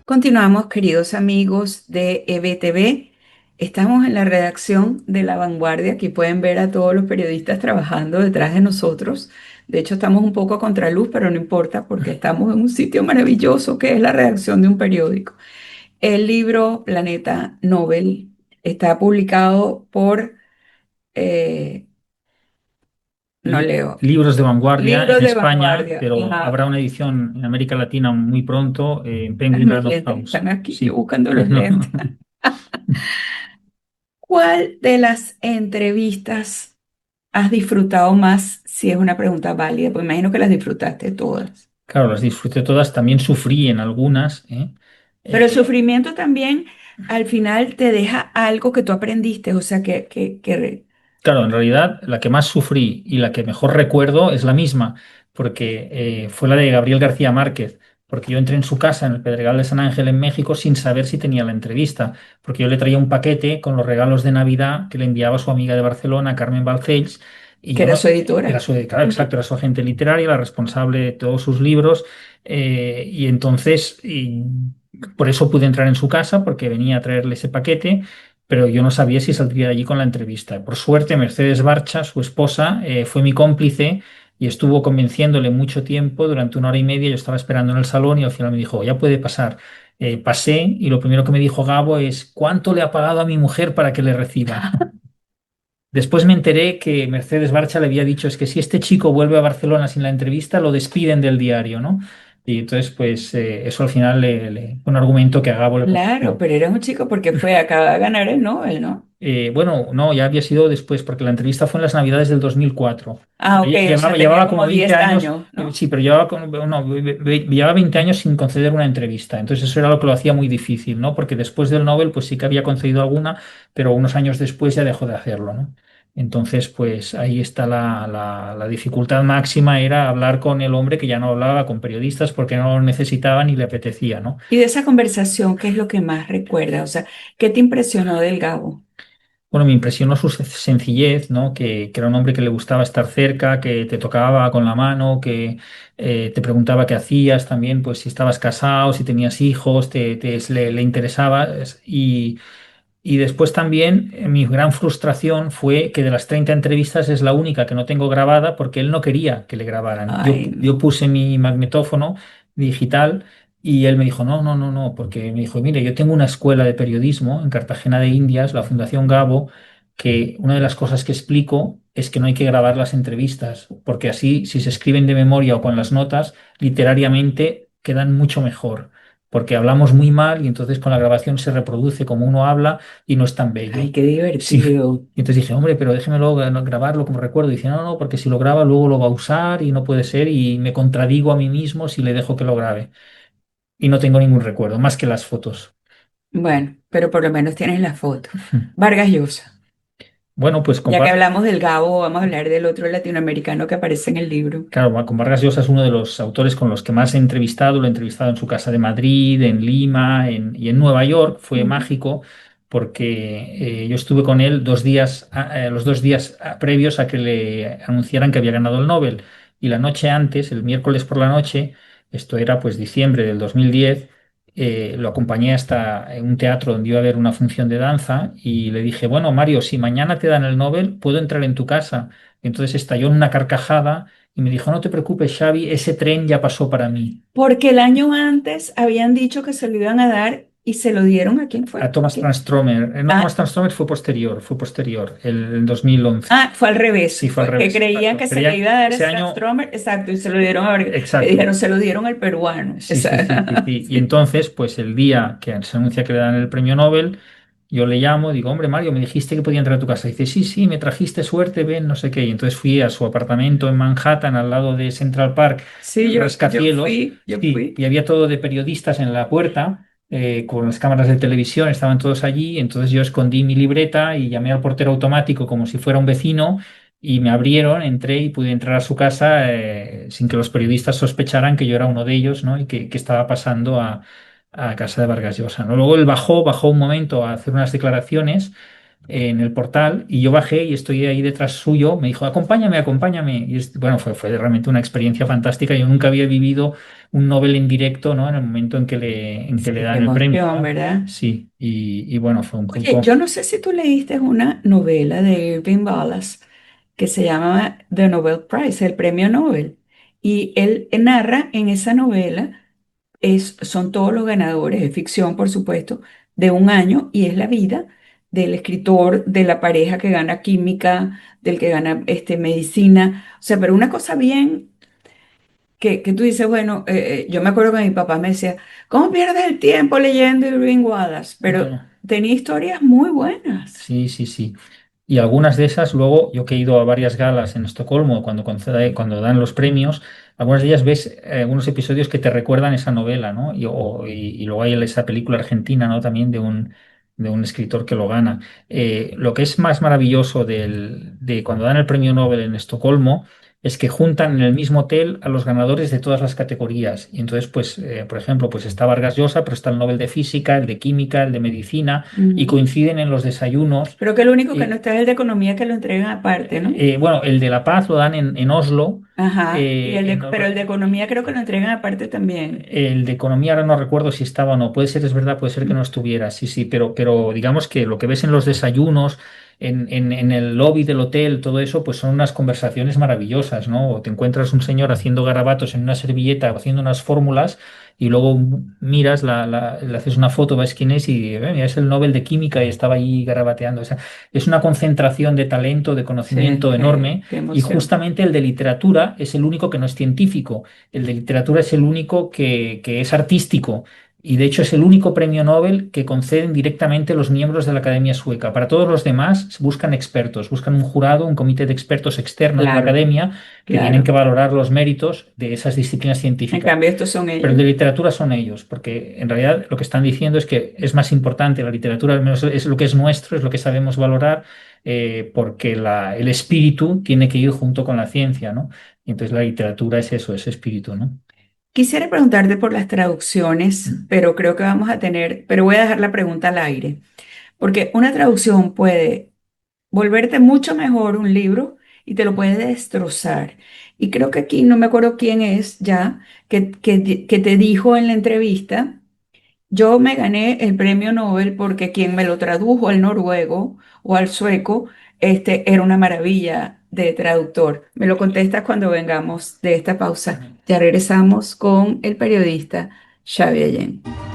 Continuamos, queridos amigos de EBTV. Estamos en la redacción de La Vanguardia. Aquí pueden ver a todos los periodistas trabajando detrás de nosotros. De hecho, estamos un poco a contraluz, pero no importa porque estamos en un sitio maravilloso que es la redacción de un periódico. El libro Planeta Nobel está publicado por, eh, no leo, Libros de vanguardia en Libros de España, Vanguardia. pero Ajá. habrá una edición en América Latina muy pronto, en Penguin Mis Random lentes House. están aquí, yo Sí. buscando los lentes. ¿Cuál de las entrevistas has disfrutado más? Si es una pregunta válida, pues imagino que las disfrutaste todas. Claro, las disfruté todas, también sufrí en algunas, ¿eh? Pero el Eh, sufrimiento también al final te deja algo que tú aprendiste, o sea, Claro, en realidad la que más sufrí y la que mejor recuerdo es la misma, porque fue la de Gabriel García Márquez, porque yo entré en su casa en el Pedregal de San Ángel en México sin saber si tenía la entrevista, porque yo le traía un paquete con los regalos de Navidad que le enviaba su amiga de Barcelona, Carmen Balcells, y que yo era no, su era editora. su, claro, Ujú. exacto, era su agente literaria, la responsable de todos sus libros, y entonces por eso pude entrar en su casa, porque venía a traerle ese paquete, pero yo no sabía si saldría de allí con la entrevista. Por suerte, Mercedes Barcha, su esposa, fue mi cómplice y estuvo convenciéndole mucho tiempo, durante una hora y media. Yo estaba esperando en el salón y al final me dijo, ya puede pasar. Pasé y lo primero que me dijo Gabo es, ¿cuánto le ha pagado a mi mujer para que le reciba? Después me enteré que Mercedes Barcha le había dicho, es que si este chico vuelve a Barcelona sin la entrevista, lo despiden del diario, ¿no? Y entonces, pues eso al final fue un argumento que a Gabo le Claro, convenció. pero era un chico porque acaba de ganar el Nobel, ¿no? Bueno, no, ya había sido después, porque la entrevista fue en las Navidades del 2004. Ah, ok, o sea, tenía Llevaba como como 20 10 años, años, ¿no? sí, pero llevaba, no, llevaba 20 años sin conceder una entrevista. Entonces eso era lo que lo hacía muy difícil, ¿no? Porque después del Nobel, pues sí que había concedido alguna, pero unos años después ya dejó de hacerlo, ¿no? Entonces, pues ahí está la dificultad máxima, era hablar con el hombre que ya no hablaba con periodistas porque no lo necesitaba ni le apetecía, ¿no? Y de esa conversación, ¿qué es lo que más recuerdas? O sea, ¿qué te impresionó del Gabo? Bueno, me impresionó su sencillez, ¿no? Que era un hombre que le gustaba estar cerca, que te tocaba con la mano, que te preguntaba qué hacías también, pues si estabas casado, si tenías hijos, le interesaba. Y después también mi gran frustración fue que de las 30 entrevistas es la única que no tengo grabada porque él no quería que le grabaran. Ay, Yo no. puse mi magnetófono digital y él me dijo, no, no, no, no, porque me dijo, mire, yo tengo una escuela de periodismo en Cartagena de Indias, la Fundación Gabo, que una de las cosas que explico es que no hay que grabar las entrevistas, porque así, si se escriben de memoria o con las notas, literariamente quedan mucho mejor, porque hablamos muy mal y entonces con la grabación se reproduce como uno habla y no es tan Ay, bello. qué Sí. divertido. Y entonces dije, hombre, pero déjemelo grabarlo como recuerdo. Y dice, no, no, porque si lo graba luego lo va a usar y no puede ser y me contradigo a mí mismo si le dejo que lo grabe. Y no tengo ningún recuerdo, más que las fotos. Bueno, pero por lo menos tienes la foto. Vargas Llosa. Bueno, pues Ya que hablamos del Gabo, vamos a hablar del otro latinoamericano que aparece en el libro. claro, con Vargas Llosa es uno de los autores con los que más he entrevistado. Lo he entrevistado en su casa de Madrid, en Lima y en Nueva York. Fue Ujú. mágico porque yo estuve con él 2 días, los 2 días previos a que le anunciaran que había ganado el Nobel. Y la noche antes, el miércoles por la noche, esto era pues diciembre del 2010, lo acompañé hasta un teatro donde iba a haber una función de danza y le dije, bueno, Mario, si mañana te dan el Nobel, ¿puedo entrar en tu casa? Entonces estalló en una carcajada y me dijo, no te preocupes, Xavi, ese tren ya pasó para mí. Porque el año antes habían dicho que se lo iban a dar y se lo dieron a quién A fue. Thomas ¿Quién? Transtromer. No, Thomas Ah, Transtromer fue posterior, el 2011. fue al Sí, revés. fue al Fue que revés, creían exacto. que se le Creían iba a dar a ese año, Stromer, exacto, y se lo dieron a Vargas. Que exacto. dijeron, se lo dieron al peruano. Sí, sí, sí, sí, Esa- sí. Y sí. entonces, pues el día que se anuncia que le dan el premio Nobel, yo le llamo, digo, hombre, Mario, me dijiste que podía entrar a tu casa. Dice, sí, sí, me trajiste suerte, ven, no sé qué. Y entonces fui a su apartamento en Manhattan, al lado de Central Park, Sí, yo rascacielos, fui, yo sí, fui. y había todo de periodistas en la puerta, con las cámaras de televisión, estaban todos allí. Entonces yo escondí mi libreta y llamé al portero automático como si fuera un vecino. Y me abrieron, entré y pude entrar a su casa sin que los periodistas sospecharan que yo era uno de ellos, ¿no? Y que estaba pasando a casa de Vargas Llosa, ¿no? Luego él bajó un momento a hacer unas declaraciones, en el portal y yo bajé y estoy ahí detrás suyo. Me dijo, acompáñame, acompáñame. Y bueno, fue realmente una experiencia fantástica. Yo nunca había vivido un Nobel en directo, ¿no? En el momento en que le Sí, qué dan el premio, emoción, ¿no? ¿verdad? Sí, y bueno, fue un Oye, poco... yo no sé si tú leíste una novela de Irving Wallace que se llama The Nobel Prize, el premio Nobel. Y él narra en esa novela, son todos los ganadores, es ficción, por supuesto, de un año y es la vida del escritor, de la pareja que gana química, del que gana medicina. O sea, pero una cosa bien que tú dices, bueno, yo me acuerdo que mi papá me decía, ¿cómo pierdes el tiempo leyendo Irving Wallace? Pero Claro. tenía historias muy buenas. Sí, sí, sí. Y algunas de esas, luego, yo que he ido a varias galas en Estocolmo cuando dan los premios, algunas de ellas ves algunos episodios que te recuerdan esa novela, ¿no? Y luego hay esa película argentina, ¿no? También de un escritor que lo gana. Lo que es más maravilloso de cuando dan el premio Nobel en Estocolmo es que juntan en el mismo hotel a los ganadores de todas las categorías. Y entonces, pues, por ejemplo, pues está Vargas Llosa, pero está el Nobel de Física, el de Química, el de Medicina, y Ujú. coinciden en los desayunos. Creo que el único que no eh, está es el de economía que lo entregan aparte, ¿no? bueno, el de La Paz lo dan en Oslo. Ajá. En Pero el de economía creo que lo entregan aparte también. el de economía ahora no recuerdo si estaba o no. Puede ser, es verdad, puede ser que no estuviera. Sí, sí, pero digamos que lo que ves en los desayunos, en el lobby del hotel, todo eso, pues son unas conversaciones maravillosas, ¿no? O te encuentras un señor haciendo garabatos en una servilleta, haciendo unas fórmulas, y luego miras, le haces una foto, ves quién es y mira, es el Nobel de Química y estaba ahí garabateando. O sea, es una concentración de talento, de Sí, conocimiento enorme. qué Y emoción. justamente el de literatura es el único que no es científico. El de literatura es el único que es artístico y de hecho es el único premio Nobel que conceden directamente los miembros de la Academia Sueca. Para todos los demás buscan expertos, buscan un jurado, un comité de expertos externos de la Claro, Academia que tienen que claro. valorar los méritos de esas disciplinas En científicas. cambio, estos son Pero el ellos. de literatura son ellos, porque en realidad lo que están diciendo es que es más importante la literatura, al menos es lo que es nuestro, es lo que sabemos valorar, porque el espíritu tiene que ir junto con la ciencia, ¿no? Y entonces la literatura es eso, es espíritu, ¿no? Quisiera preguntarte por las traducciones, Mm. pero creo que vamos a tener, pero voy a dejar la pregunta al aire, porque una traducción puede volverte mucho mejor un libro y te lo puede destrozar. Y creo que aquí, no me acuerdo quién es ya, que te dijo en la entrevista, yo me gané el premio Nobel porque quien me lo tradujo al noruego o al sueco, era una maravilla de traductor. Me lo contestas cuando vengamos de esta pausa. Ujú. Ya regresamos con el periodista Xavi Allende.